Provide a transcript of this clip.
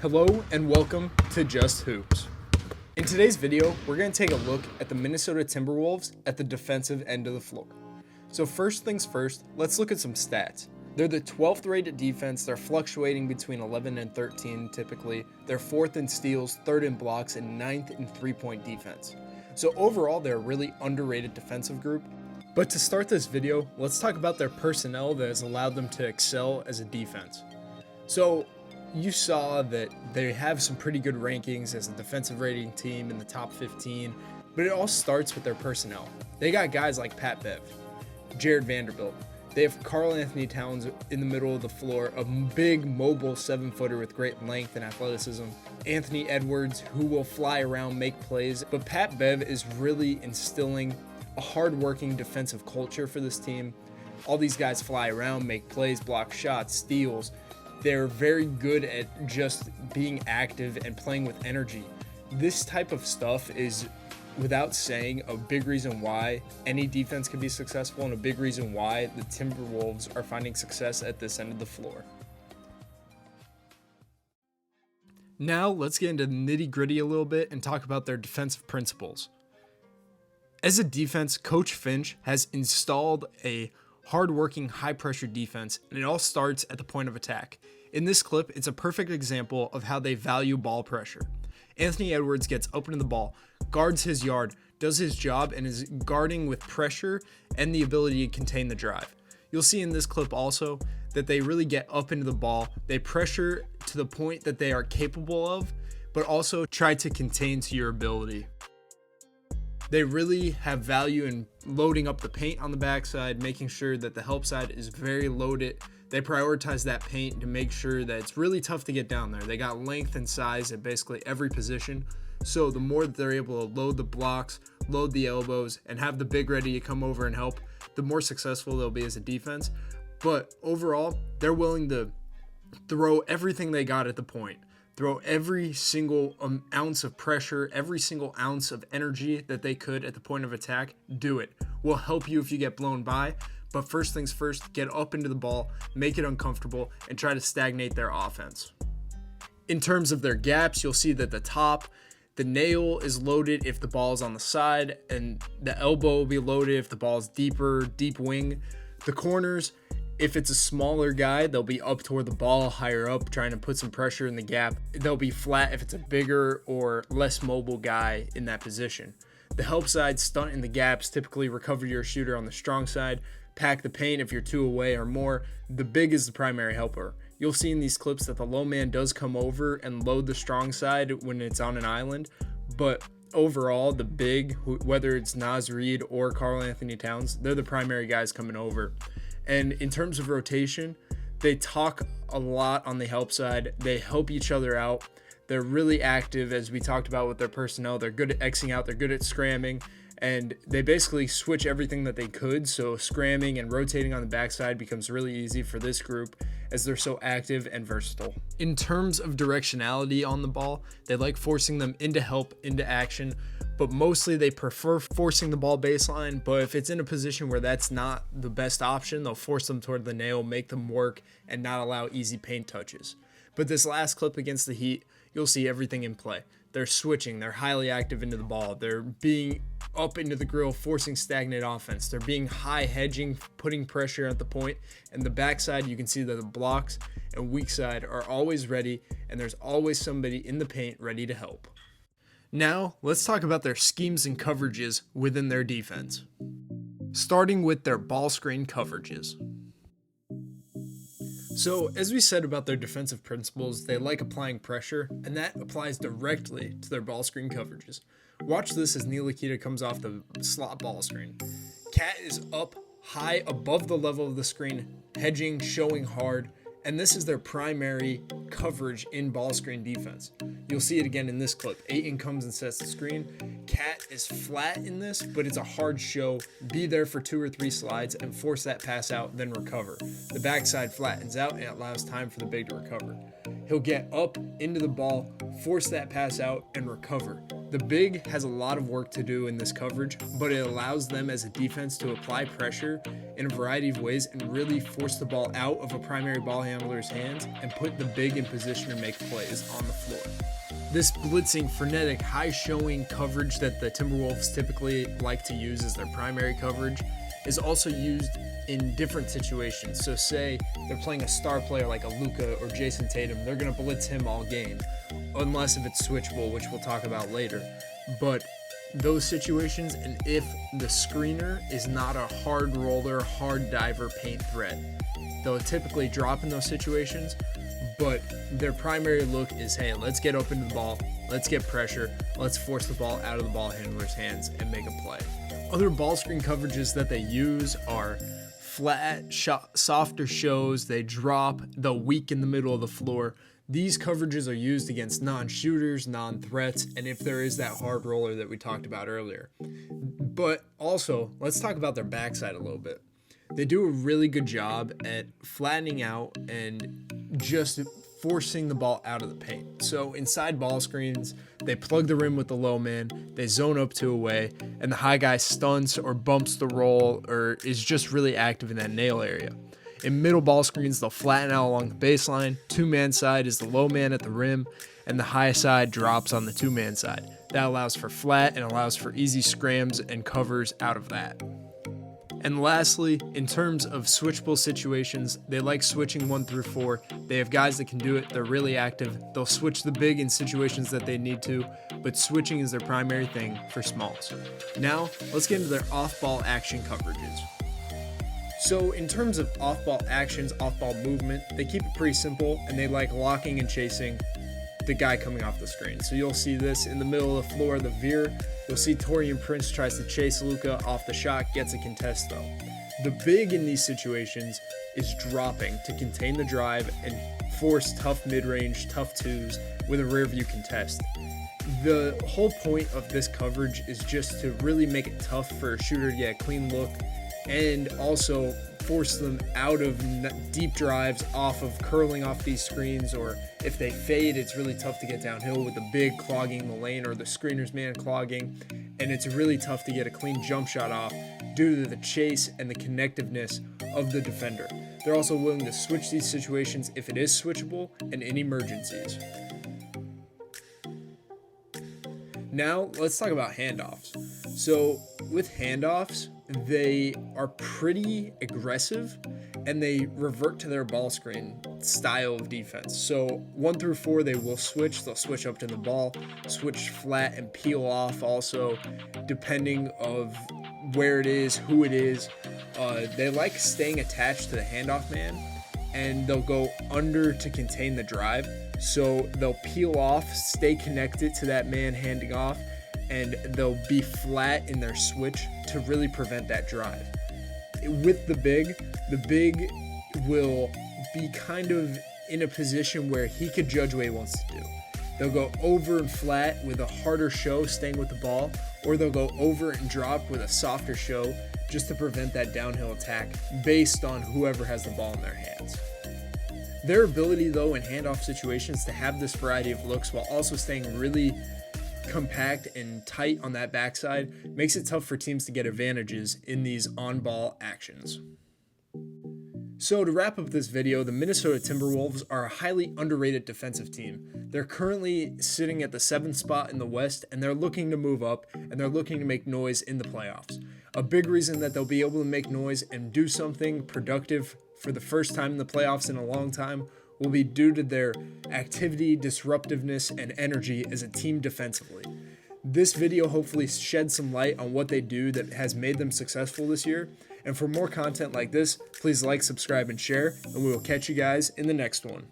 Hello and welcome to Just Hoops. In today's video, we're going to take a look at the Minnesota Timberwolves at the defensive end of the floor. So first things first, let's look at some stats. They're the 12th rated defense. They're fluctuating between 11 and 13 typically. They're 4th in steals, 3rd in blocks, and 9th in three-point defense. So overall, they're a really underrated defensive group. But to start this video, let's talk about their personnel that has allowed them to excel as a defense. So you saw that they have some pretty good rankings as a defensive rating team in the top 15, but it all starts with their personnel. They got guys like Pat Bev, Jared Vanderbilt. They have Karl Anthony Towns in the middle of the floor, a big mobile 7-footer with great length and athleticism. Anthony Edwards, who will fly around, make plays. But Pat Bev is really instilling a hard-working defensive culture for this team. All these guys fly around, make plays, block shots, steals. They're very good at just being active and playing with energy. This type of stuff is, without saying, a big reason why any defense can be successful and a big reason why the Timberwolves are finding success at this end of the floor. Now let's get into the nitty-gritty a little bit and talk about their defensive principles. As a defense, Coach Finch has installed a hard-working, high-pressure defense, and it all starts at the point of attack. In this clip, it's a perfect example of how they value ball pressure. Anthony Edwards gets open to the ball, guards his yard, does his job, and is guarding with pressure and the ability to contain the drive. You'll see in this clip also that they really get up into the ball. They pressure to the point that they are capable of, but also try to contain to your ability. They really have value in loading up the paint on the backside, making sure that the help side is very loaded. They prioritize that paint to make sure that it's really tough to get down there. They got length and size at basically every position. So the more that they're able to load the blocks, load the elbows, and have the big ready to come over and help, the more successful they'll be as a defense. But overall, they're willing to throw everything they got at the point. Throw every single ounce of pressure, every single ounce of energy that they could at the point of attack. Do it. We'll help you if you get blown by. But first things first, get up into the ball, make it uncomfortable, and try to stagnate their offense. In terms of their gaps, you'll see that the top, the nail is loaded if the ball is on the side, and the elbow will be loaded if the ball is deeper, deep wing. The corners, if it's a smaller guy, they'll be up toward the ball, higher up, trying to put some pressure in the gap. They'll be flat if it's a bigger or less mobile guy in that position. The help side, stunt in the gaps, typically recover your shooter on the strong side, pack the paint if you're 2 away or more. The big is the primary helper. You'll see in these clips that the low man does come over and load the strong side when it's on an island, but overall, the big, whether it's Naz Reid or Karl Anthony Towns, they're the primary guys coming over. And in terms of rotation, they talk a lot on the help side. They help each other out. They're really active, as we talked about with their personnel. They're good at Xing out. They're good at scramming. And they basically switch everything that they could. So scramming and rotating on the backside becomes really easy for this group as they're so active and versatile. In terms of directionality on the ball, they like forcing them into help, into action, but mostly they prefer forcing the ball baseline. But if it's in a position where that's not the best option, they'll force them toward the nail, make them work, and not allow easy paint touches. But this last clip against the Heat, you'll see everything in play. They're switching, they're highly active into the ball, they're being up into the grill, forcing stagnant offense, they're being high hedging, putting pressure at the point, and the backside, you can see that the blocks and weak side are always ready, and there's always somebody in the paint ready to help. Now, let's talk about their schemes and coverages within their defense. Starting with their ball screen coverages. So, as we said about their defensive principles, they like applying pressure, and that applies directly to their ball screen coverages. Watch this as Ntilikina comes off the slot ball screen. Cat is up high above the level of the screen, hedging, showing hard, and this is their primary coverage in ball screen defense. You'll see it again in this clip. Ayton comes and sets the screen. Cat is flat in this, but it's a hard show. Be there for 2 or 3 slides and force that pass out, then recover. The backside flattens out and it allows time for the big to recover. He'll get up into the ball, force that pass out, and recover. The big has a lot of work to do in this coverage, but it allows them as a defense to apply pressure in a variety of ways and really force the ball out of a primary ball handler's hands and put the big in position to make plays on the floor. This blitzing, frenetic, high-showing coverage that the Timberwolves typically like to use as their primary coverage is also used in different situations. So say they're playing a star player like a Luka or Jason Tatum, they're going to blitz him all game, unless if it's switchable, which we'll talk about later. But those situations, and if the screener is not a hard roller, hard diver paint threat, they'll typically drop in those situations, but their primary look is, hey, let's get open to the ball, let's get pressure, let's force the ball out of the ball handler's hands and make a play. Other ball screen coverages that they use are flat, softer shows, they drop, they'll weak in the middle of the floor. These coverages are used against non-shooters, non-threats, and if there is that hard roller that we talked about earlier. But also, let's talk about their backside a little bit. They do a really good job at flattening out and just forcing the ball out of the paint. So inside ball screens, they plug the rim with the low man, they zone up two away, and the high guy stunts or bumps the roll or is just really active in that nail area. In middle ball screens, they'll flatten out along the baseline. Two-man side is the low man at the rim, and the high side drops on the two-man side. That allows for flat and allows for easy scrams and covers out of that. And lastly, in terms of switchable situations, they like switching 1 through 4. They have guys that can do it. They're really active. They'll switch the big in situations that they need to, but switching is their primary thing for smalls. Now, let's get into their off-ball action coverages. So in terms of off-ball actions, off-ball movement, they keep it pretty simple, and they like locking and chasing the guy coming off the screen. So you'll see this in the middle of the floor, the veer. You'll see Taurean Prince tries to chase Luka off the shot, gets a contest though. The big in these situations is dropping to contain the drive and force tough mid-range, tough twos with a rear view contest. The whole point of this coverage is just to really make it tough for a shooter to get a clean look and also force them out of deep drives off of curling off these screens, or if they fade, it's really tough to get downhill with the big clogging the lane or the screener's man clogging, and it's really tough to get a clean jump shot off due to the chase and the connectiveness of the defender. They're also willing to switch these situations if it is switchable and in emergencies. Now, let's talk about handoffs. So with handoffs, they are pretty aggressive and they revert to their ball screen style of defense. So 1 through 4, they will switch. They'll switch up to the ball, switch flat and peel off also, depending of where it is, who it is. They like staying attached to the handoff man, and they'll go under to contain the drive. So they'll peel off, stay connected to that man handing off, and they'll be flat in their switch to really prevent that drive. With the big will be kind of in a position where he could judge what he wants to do. They'll go over and flat with a harder show staying with the ball, or they'll go over and drop with a softer show just to prevent that downhill attack based on whoever has the ball in their hands. Their ability, though, in handoff situations to have this variety of looks while also staying really compact and tight on that backside makes it tough for teams to get advantages in these on-ball actions. So to wrap up this video, the Minnesota Timberwolves are a highly underrated defensive team. They're currently sitting at the 7th spot in the West, and they're looking to move up, and they're looking to make noise in the playoffs. A big reason that they'll be able to make noise and do something productive for the first time in the playoffs in a long time will be due to their activity, disruptiveness, and energy as a team defensively. This video hopefully sheds some light on what they do that has made them successful this year. And for more content like this, please like, subscribe, and share, and we will catch you guys in the next one.